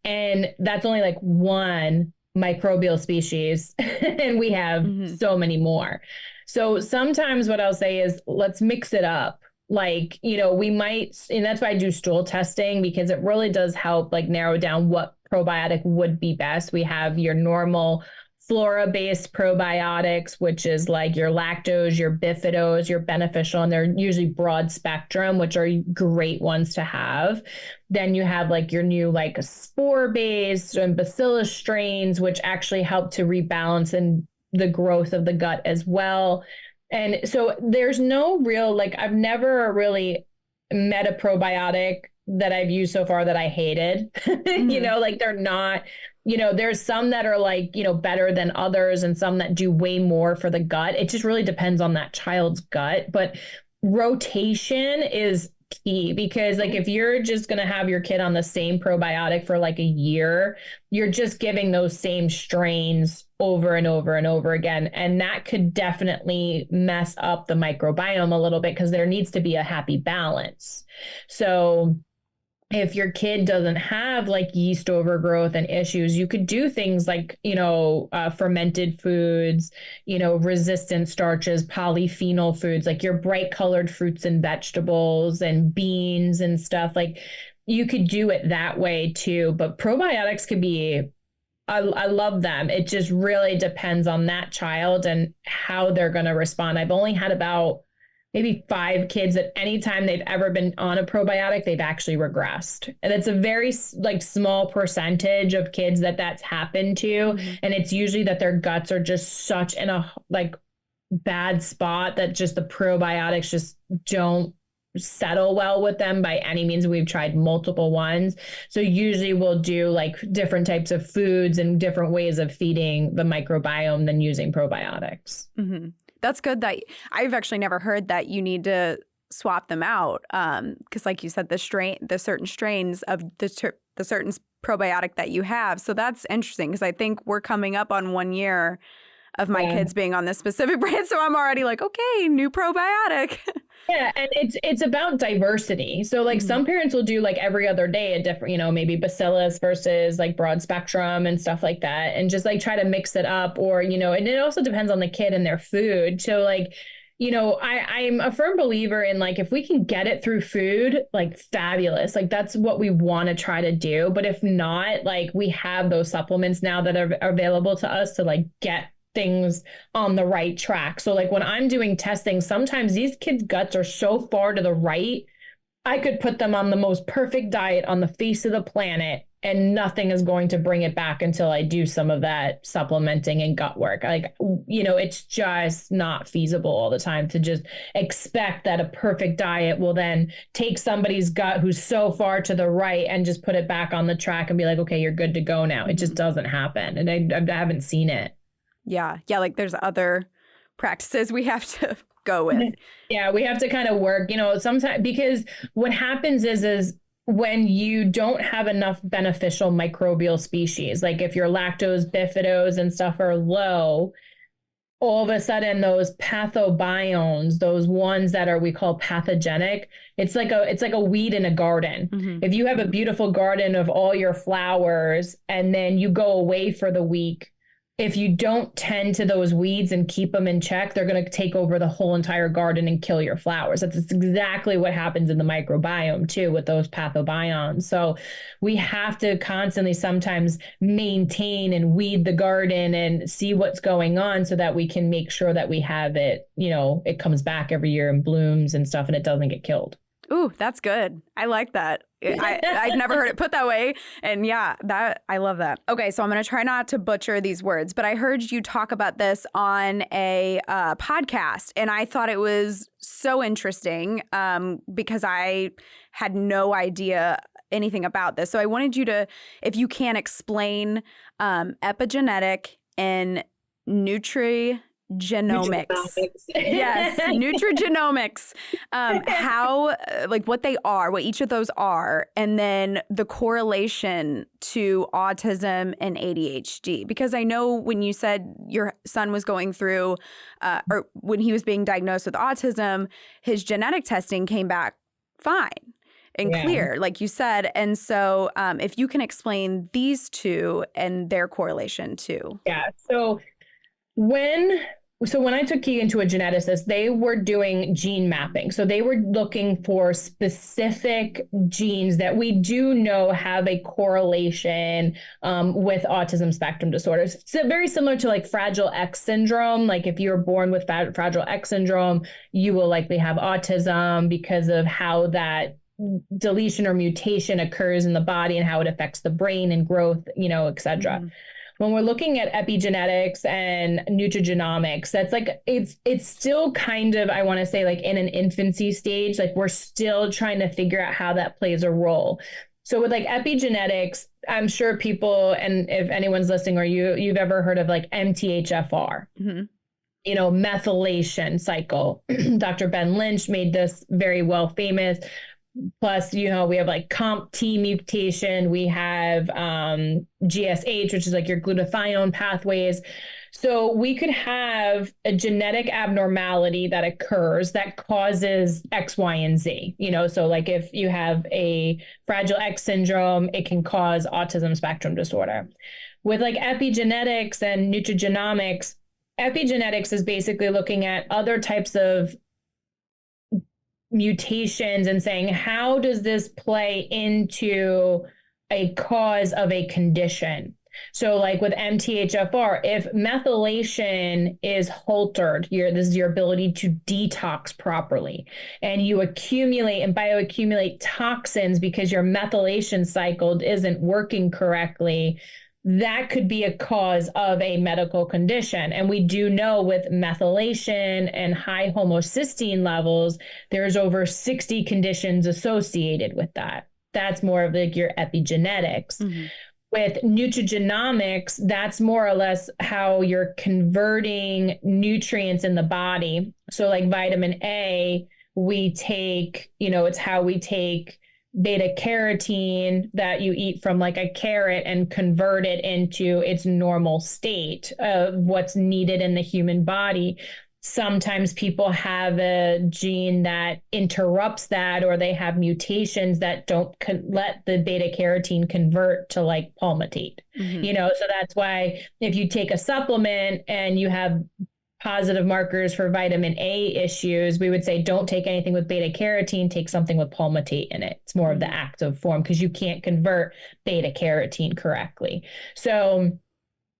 And that's only like one microbial species. And we have so many more. So sometimes what I'll say is let's mix it up. Like, we might, and that's why I do stool testing because it really does help like narrow down what probiotic would be best. We have your normal flora-based probiotics, which is like your lactose, your bifidos, your beneficial, and they're usually broad spectrum, which are great ones to have. Then you have like your new like spore-based and bacillus strains, which actually help to rebalance and the growth of the gut as well. And so there's no real, like I've never really met a probiotic that I've used so far that I hated, like they're not, there's some that are like, better than others and some that do way more for the gut. It just really depends on that child's gut, but rotation is key because like if you're just going to have your kid on the same probiotic for like a year, you're just giving those same strains over and over and over again. And that could definitely mess up the microbiome a little bit because there needs to be a happy balance. So if your kid doesn't have like yeast overgrowth and issues, you could do things like, fermented foods, resistant starches, polyphenol foods, like your bright colored fruits and vegetables and beans and stuff. Like you could do it that way too. But probiotics could be, I love them. It just really depends on that child and how they're going to respond. I've only had about maybe 5 kids that anytime they've ever been on a probiotic, they've actually regressed. And it's a very like small percentage of kids that that's happened to. And it's usually that their guts are just such in a like bad spot that just the probiotics just don't settle well with them by any means. We've tried multiple ones. So usually we'll do like different types of foods and different ways of feeding the microbiome than using probiotics. Mm-hmm. That's good that I've actually never heard that you need to swap them out. Because like you said, the certain strains of the certain probiotic that you have. So that's interesting because I think we're coming up on 1 year of my kids being on this specific brand. So I'm already like, okay, new probiotic. Yeah, and it's about diversity. So like some parents will do like every other day a different, you know, maybe bacillus versus like broad spectrum and stuff like that, and just like try to mix it up, or, you know, and it also depends on the kid and their food. So like, you know, I'm a firm believer in like, if we can get it through food, like fabulous, like that's what we want to try to do. But if not, like we have those supplements now that are available to us to like get things on the right track. So like when I'm doing testing, sometimes these kids' guts are so far to the right, I could put them on the most perfect diet on the face of the planet and nothing is going to bring it back until I do some of that supplementing and gut work. Like, you know, it's just not feasible all the time to just expect that a perfect diet will then take somebody's gut who's so far to the right and just put it back on the track and be like, okay, you're good to go now. It just doesn't happen. And I haven't seen it. Yeah. Like there's other practices we have to go with. Yeah, we have to kind of work, you know, sometimes, because what happens is when you don't have enough beneficial microbial species, like if your lactose, bifidose and stuff are low, all of a sudden those pathobiomes, those ones that are, we call pathogenic, it's like a weed in a garden. If you have a beautiful garden of all your flowers and then you go away for the week, if you don't tend to those weeds and keep them in check, they're going to take over the whole entire garden and kill your flowers. That's exactly what happens in the microbiome too with those pathobiomes. So we have to constantly sometimes maintain and weed the garden and see what's going on so that we can make sure that we have it, you know, it comes back every year and blooms and stuff and it doesn't get killed. Ooh, that's good. I like that. I've never heard it put that way. And yeah, I love that. Okay, so I'm going to try not to butcher these words, but I heard you talk about this on a podcast, and I thought it was so interesting because I had no idea anything about this. So I wanted you to, if you can, explain epigenetic and nutrigenomics. Yes, nutrigenomics. How, like what they are, what each of those are, and then the correlation to autism and ADHD. Because I know when you said your son was going through, or when he was being diagnosed with autism, his genetic testing came back fine and clear, like you said. And so if you can explain these two and their correlation too. Yeah. So when I took Keegan to a geneticist, they were doing gene mapping. So they were looking for specific genes that we do know have a correlation with autism spectrum disorders. So very similar to like Fragile X syndrome. Like if you're born with Fragile X syndrome, you will likely have autism because of how that deletion or mutation occurs in the body and how it affects the brain and growth, you know, et cetera. When we're looking at epigenetics and nutrigenomics, that's like, it's still kind of, I want to say like in an infancy stage, like we're still trying to figure out how that plays a role. So with like epigenetics, I'm sure people, and if anyone's listening or you've ever heard of like MTHFR, you know, methylation cycle. Dr. Ben Lynch made this very well famous. Plus, you know, we have like COMT mutation, we have GSH, which is like your glutathione pathways. So we could have a genetic abnormality that occurs that causes X, Y, and Z, you know, so like if you have a Fragile X syndrome, it can cause autism spectrum disorder. With like epigenetics and nutrigenomics, epigenetics is basically looking at other types of mutations and saying, how does this play into a cause of a condition? So like with MTHFR, if methylation is halted, this is your ability to detox properly, and you accumulate and bioaccumulate toxins because your methylation cycle isn't working correctly, that could be a cause of a medical condition. And we do know with methylation and high homocysteine levels, there's over 60 conditions associated with that. That's more of like your epigenetics. With nutrigenomics, that's more or less how you're converting nutrients in the body. So like vitamin A, we take, you know, it's how we take beta carotene that you eat from like a carrot and convert it into its normal state of what's needed in the human body. Sometimes people have a gene that interrupts that, or they have mutations that don't let the beta carotene convert to like palmitate, so that's why if you take a supplement and you have positive markers for vitamin A issues, we would say don't take anything with beta carotene, take something with palmitate in it. It's more of the active form because you can't convert beta carotene correctly. So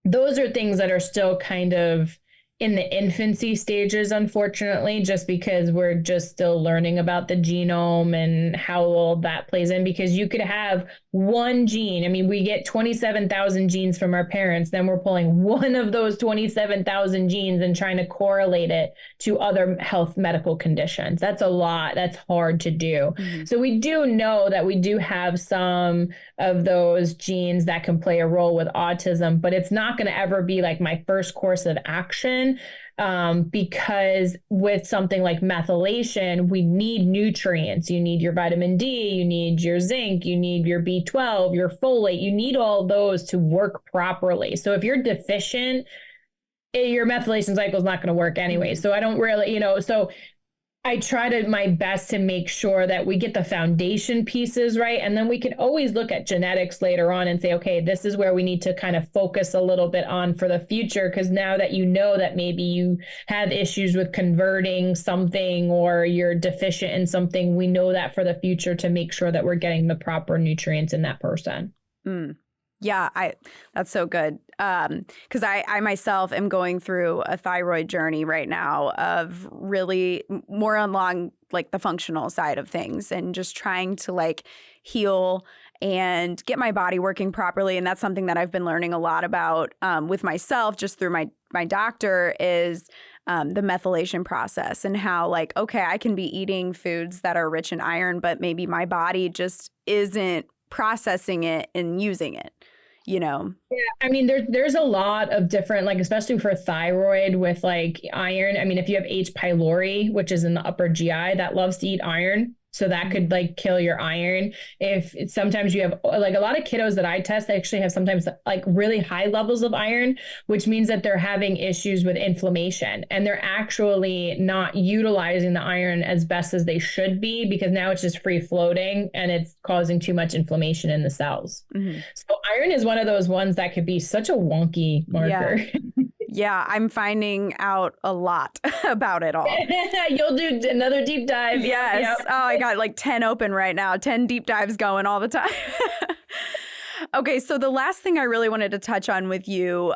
those are things that are still kind of in the infancy stages, unfortunately, just because we're just still learning about the genome and how all that plays in, because you could have one gene. I mean, we get 27,000 genes from our parents. Then we're pulling one of those 27,000 genes and trying to correlate it to other health medical conditions. That's a lot. That's hard to do. So we do know that we do have some of those genes that can play a role with autism, but it's not going to ever be like my first course of action. Because with something like methylation, we need nutrients. You need your vitamin D, you need your zinc, you need your B12, your folate, you need all those to work properly. So if you're deficient, your methylation cycle is not going to work anyway. So I don't really, so I try to my best to make sure that we get the foundation pieces right. And then we can always look at genetics later on and say, okay, this is where we need to kind of focus a little bit on for the future. Because now that you know that maybe you have issues with converting something or you're deficient in something, we know that for the future to make sure that we're getting the proper nutrients in that person. Yeah, that's so good. Because I myself am going through a thyroid journey right now of really more along like the functional side of things and just trying to like heal and get my body working properly. And that's something that I've been learning a lot about with myself just through my doctor is the methylation process and how like, okay, I can be eating foods that are rich in iron, but maybe my body just isn't processing it and using it. Yeah, I mean, there's a lot of different, like, especially for thyroid with like iron. I mean, if you have H. pylori, which is in the upper GI, that loves to eat iron. So that could like kill your iron. If sometimes you have like a lot of kiddos that I test, they actually have sometimes like really high levels of iron, which means that they're having issues with inflammation and they're actually not utilizing the iron as best as they should be because now it's just free floating and it's causing too much inflammation in the cells. So iron is one of those ones that could be such a wonky marker. Yeah, I'm finding out a lot about it all. You'll do another deep dive. Yes. Yep. Oh, I got like 10 open right now, 10 deep dives going all the time. Okay, so the last thing I really wanted to touch on with you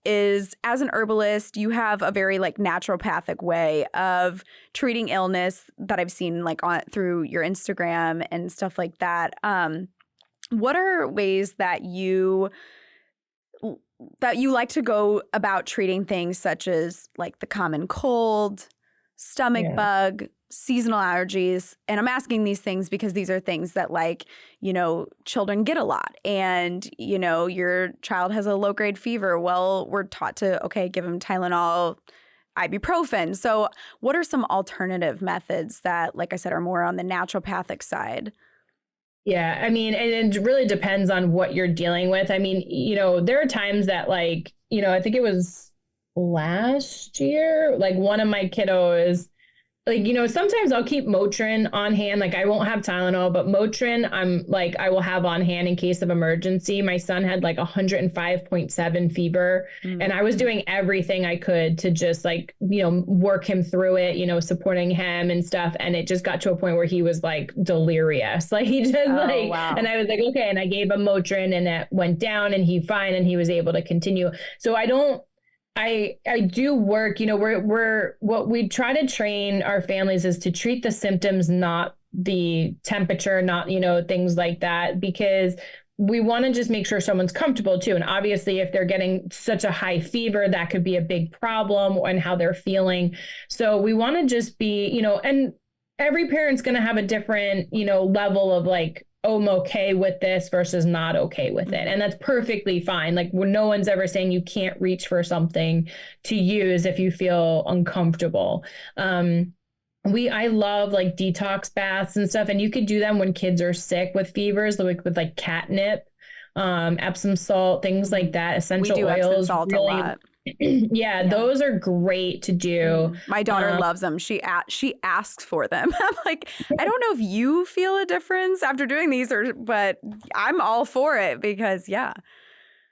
is as an herbalist, you have a very like naturopathic way of treating illness that I've seen like through your Instagram and stuff like that. What are ways that you like to go about treating things such as like the common cold, stomach bug, seasonal allergies? And I'm asking these things because these are things that like, children get a lot. And, your child has a low grade fever. Well, we're taught to, okay, give them Tylenol, ibuprofen. So what are some alternative methods that, like I said, are more on the naturopathic side? Yeah, I mean, and it really depends on what you're dealing with. I mean, there are times that like, I think it was last year, like one of my kiddos, like, sometimes I'll keep Motrin on hand. Like I won't have Tylenol, but Motrin, I will have on hand in case of emergency. My son had like 105.7 fever and I was doing everything I could to just like, work him through it, supporting him and stuff. And it just got to a point where he was like delirious. Like he just wow. And I was like, okay. And I gave him Motrin and it went down and he fine and he was able to continue. So I do work, we're what we try to train our families is to treat the symptoms, not the temperature, not, things like that, because we want to just make sure someone's comfortable too. And obviously if they're getting such a high fever, that could be a big problem and how they're feeling. So we want to just be, and every parent's going to have a different, level of like, oh, I'm okay with this versus not okay with it. And that's perfectly fine. Like no one's ever saying you can't reach for something to use if you feel uncomfortable. I love like detox baths and stuff. And you could do them when kids are sick with fevers, like with like catnip, Epsom salt, things like that, We essential do Epsom oils, salt a really. lot. Yeah, those are great to do. My daughter loves them. She asks for them. I'm like, I don't know if you feel a difference after doing these, but I'm all for it because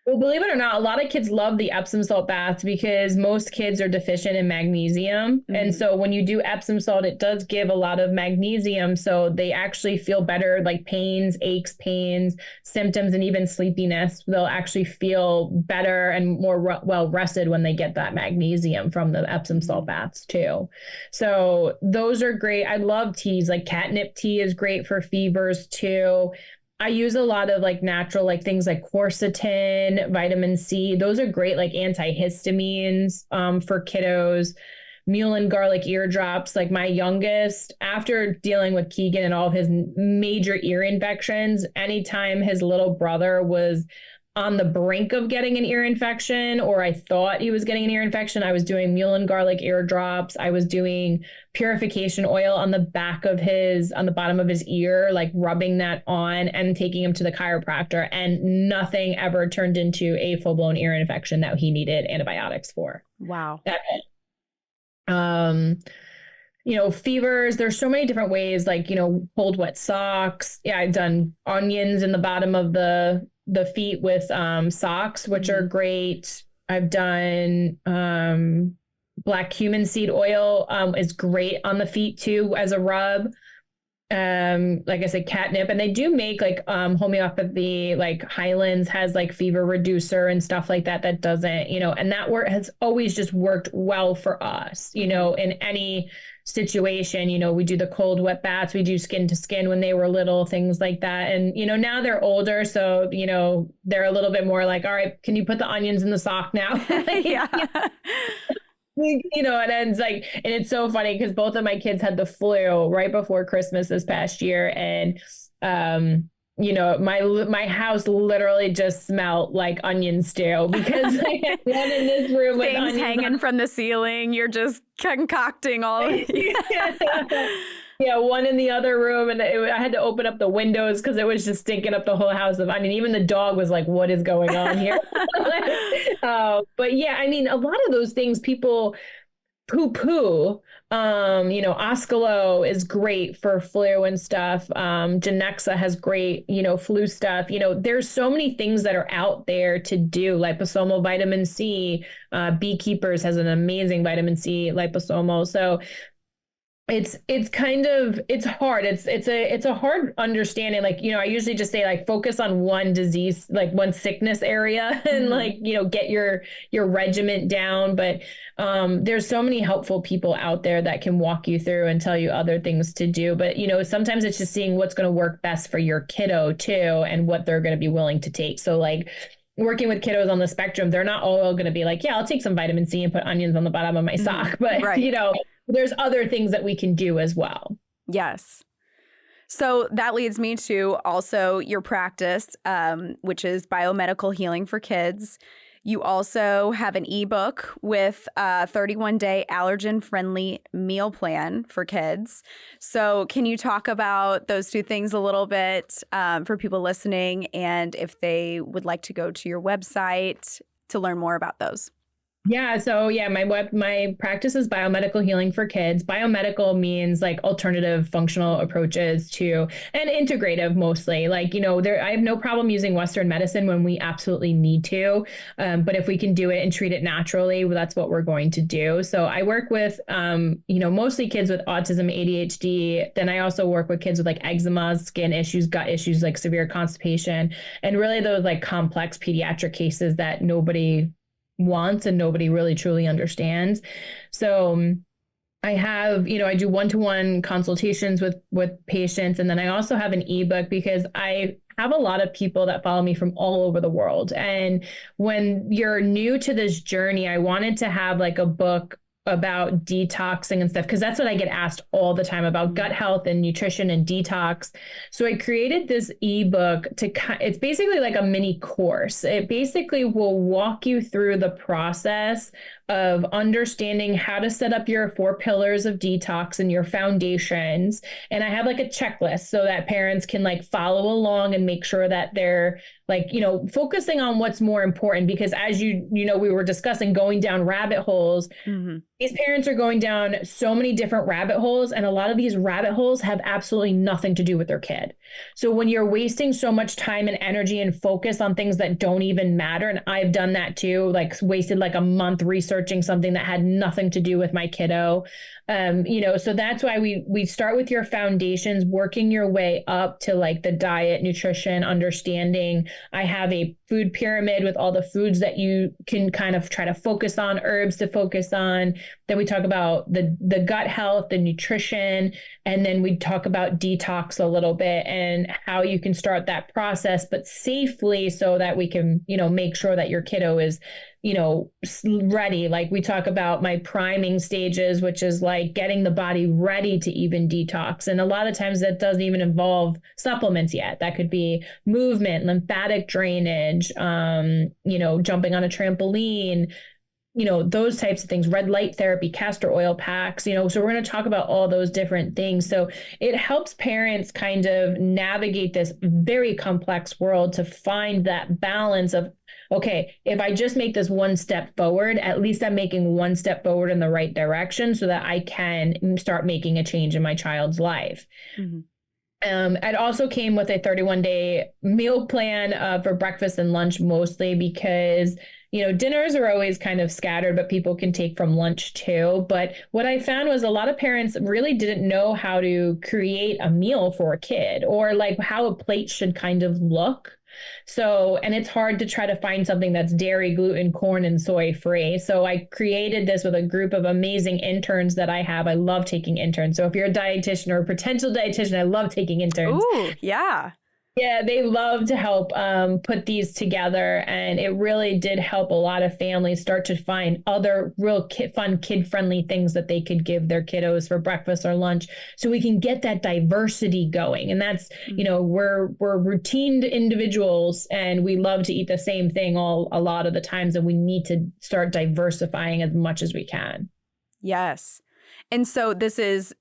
Well, believe it or not, a lot of kids love the Epsom salt baths because most kids are deficient in magnesium. And so when you do Epsom salt, it does give a lot of magnesium. So they actually feel better, like pains, aches, pains, symptoms, and even sleepiness. They'll actually feel better and more well rested when they get that magnesium from the Epsom salt baths too. So those are great. I love teas, like catnip tea is great for fevers too. I use a lot of like natural, like things like quercetin, vitamin C. Those are great, like antihistamines for kiddos. Mule and garlic eardrops. Like my youngest, after dealing with Keegan and all of his major ear infections, anytime his little brother was on the brink of getting an ear infection, or I thought he was getting an ear infection, I was doing mule and garlic eardrops. I was doing purification oil on the on the bottom of his ear, like rubbing that on and taking him to the chiropractor. And nothing ever turned into a full-blown ear infection that he needed antibiotics for. wow. Fevers, there's so many different ways, like, cold, wet socks. Yeah, I've done onions in the bottom of the feet with socks, which are great. I've done black cumin seed oil is great on the feet too as a rub. Like I said, catnip, and they do make like homeopathy, like Highlands has like fever reducer and stuff like that doesn't, and that work has always just worked well for us, in any situation. We do the cold wet baths, we do skin to skin when they were little, things like that. And now they're older, so they're a little bit more like, all right, can you put the onions in the sock now? Yeah. And it's so funny because both of my kids had the flu right before Christmas this past year. And, my house literally just smelled like onion stew because I had one in this room with things hanging from the ceiling. You're just concocting all of it. Yeah, one in the other room, and I had to open up the windows because it was just stinking up the whole house of onion. Even the dog was like, "What is going on here?" But yeah, I mean, a lot of those things people poo-poo. Oscolo is great for flu and stuff. Genexa has great, flu stuff. There's so many things that are out there to do. Liposomal vitamin C. Beekeepers has an amazing vitamin C liposomal. So it's hard. It's a hard understanding. Like, I usually just say like, focus on one disease, like one sickness area and like, get your regimen down. But there's so many helpful people out there that can walk you through and tell you other things to do. But, sometimes it's just seeing what's going to work best for your kiddo too, and what they're going to be willing to take. So like, working with kiddos on the spectrum, they're not all going to be like, yeah, I'll take some vitamin C and put onions on the bottom of my sock. But, there's other things that we can do as well. Yes. So that leads me to also your practice, which is Biomedical Healing for Kids. You also have an ebook with a 31-day allergen-friendly meal plan for kids. So can you talk about those two things a little bit for people listening, and if they would like to go to your website to learn more about those? Yeah. So my practice is Biomedical Healing for Kids. Biomedical means like alternative functional approaches to, and integrative mostly. Like, I have no problem using Western medicine when we absolutely need to. But if we can do it and treat it naturally, well, that's what we're going to do. So I work with, mostly kids with autism, ADHD. Then I also work with kids with like eczema, skin issues, gut issues, like severe constipation, and really those like complex pediatric cases that nobody wants and nobody really truly understands. So I have, I do one-to-one consultations with patients. And then I also have an ebook because I have a lot of people that follow me from all over the world. And when you're new to this journey, I wanted to have like a book about detoxing and stuff, because that's what I get asked all the time about gut health and nutrition and detox. So I created this ebook it's basically like a mini course. It basically will walk you through the process of understanding how to set up your 4 pillars of detox and your foundations. And I have like a checklist so that parents can like follow along and make sure that they're like, focusing on what's more important, because as we were discussing going down rabbit holes. Mm-hmm. These parents are going down so many different rabbit holes, and a lot of these rabbit holes have absolutely nothing to do with their kid. So when you're wasting so much time and energy and focus on things that don't even matter, and I've done that too, like wasted like a month researching something that had nothing to do with my kiddo. So that's why we start with your foundations, working your way up to like the diet, nutrition, understanding. I have a food pyramid with all the foods that you can kind of try to focus on, herbs to focus on. Then we talk about the gut health, the nutrition, and then we talk about detox a little bit and how you can start that process, but safely, so that we can, make sure that your kiddo is, ready. Like we talk about my priming stages, which is like getting the body ready to even detox. And a lot of times that doesn't even involve supplements yet. That could be movement, lymphatic drainage, jumping on a trampoline, those types of things, red light therapy, castor oil packs, so we're going to talk about all those different things. So it helps parents kind of navigate this very complex world to find that balance of, okay, if I just make this one step forward, at least I'm making one step forward in the right direction so that I can start making a change in my child's life. Mm-hmm. It also came with a 31-day meal plan for breakfast and lunch, mostly because dinners are always kind of scattered, but people can take from lunch too. But what I found was a lot of parents really didn't know how to create a meal for a kid, or like how a plate should kind of look. So, and it's hard to try to find something that's dairy, gluten, corn, and soy free. So I created this with a group of amazing interns that I have. I love taking interns. So if you're a dietitian or a potential dietitian, I love taking interns. Ooh, yeah. Yeah, they love to help put these together. And it really did help a lot of families start to find other real fun, kid-friendly things that they could give their kiddos for breakfast or lunch. So we can get that diversity going. And that's, we're routine individuals and we love to eat the same thing a lot of the times. And we need to start diversifying as much as we can. Yes. And so this is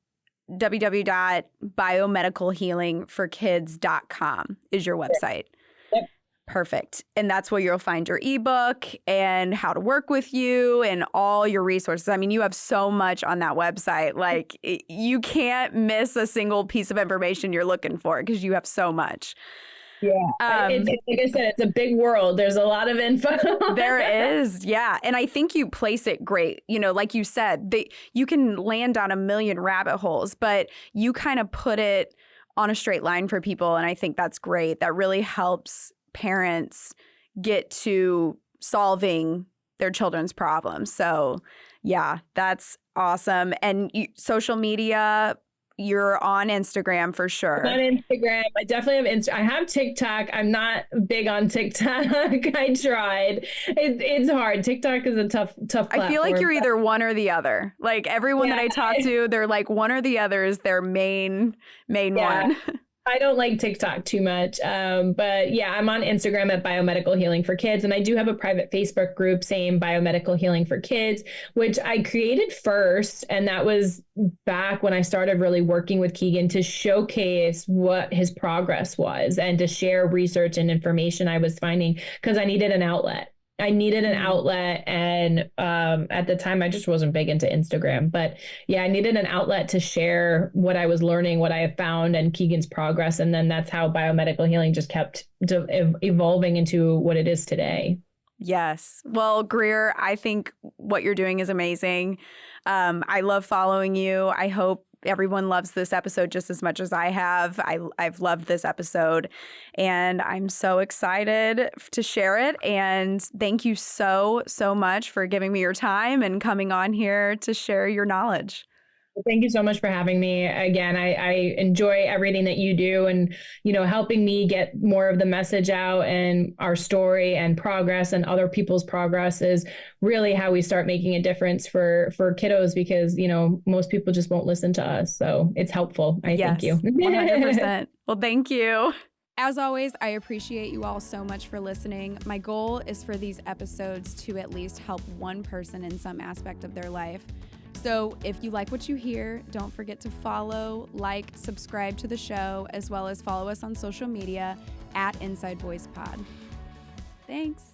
www.biomedicalhealingforkids.com is your website. Yep. Perfect. And that's where you'll find your ebook and how to work with you and all your resources. I mean, you have so much on that website. Like you can't miss a single piece of information you're looking for because you have so much. Yeah. It's like I said, it's a big world. There's a lot of info. There is. Yeah. And I think you place it great. Like you said, you can land on a million rabbit holes, but you kind of put it on a straight line for people. And I think that's great. That really helps parents get to solving their children's problems. So yeah, that's awesome. And social media, you're on Instagram for sure. I'm on Instagram. I definitely have I have TikTok. I'm not big on TikTok. I tried. It's hard. TikTok is a tough platform. I feel like you're either one or the other. Like everyone that I talk to, they're like one or the other is their main one. I don't like TikTok too much. But yeah, I'm on Instagram at Biomedical Healing for Kids. And I do have a private Facebook group, same Biomedical Healing for Kids, which I created first. And that was back when I started really working with Keegan to showcase what his progress was and to share research and information I was finding because I needed an outlet. And at the time I just wasn't big into Instagram, but yeah, I needed an outlet to share what I was learning, what I have found, and Keegan's progress. And then that's how Biomedical Healing just kept evolving into what it is today. Yes. Well, Greer, I think what you're doing is amazing. I love following you. I hope everyone loves this episode just as much as I have. I've loved this episode and I'm so excited to share it. And thank you so, so much for giving me your time and coming on here to share your knowledge. Thank you so much for having me. Again, I enjoy everything that you do and, helping me get more of the message out and our story and progress and other people's progress is really how we start making a difference for kiddos because, most people just won't listen to us. So it's helpful. Thank you. 100%. Well, thank you. As always, I appreciate you all so much for listening. My goal is for these episodes to at least help one person in some aspect of their life. So if you like what you hear, don't forget to follow, like, subscribe to the show, as well as follow us on social media at Inside Voice Pod. Thanks.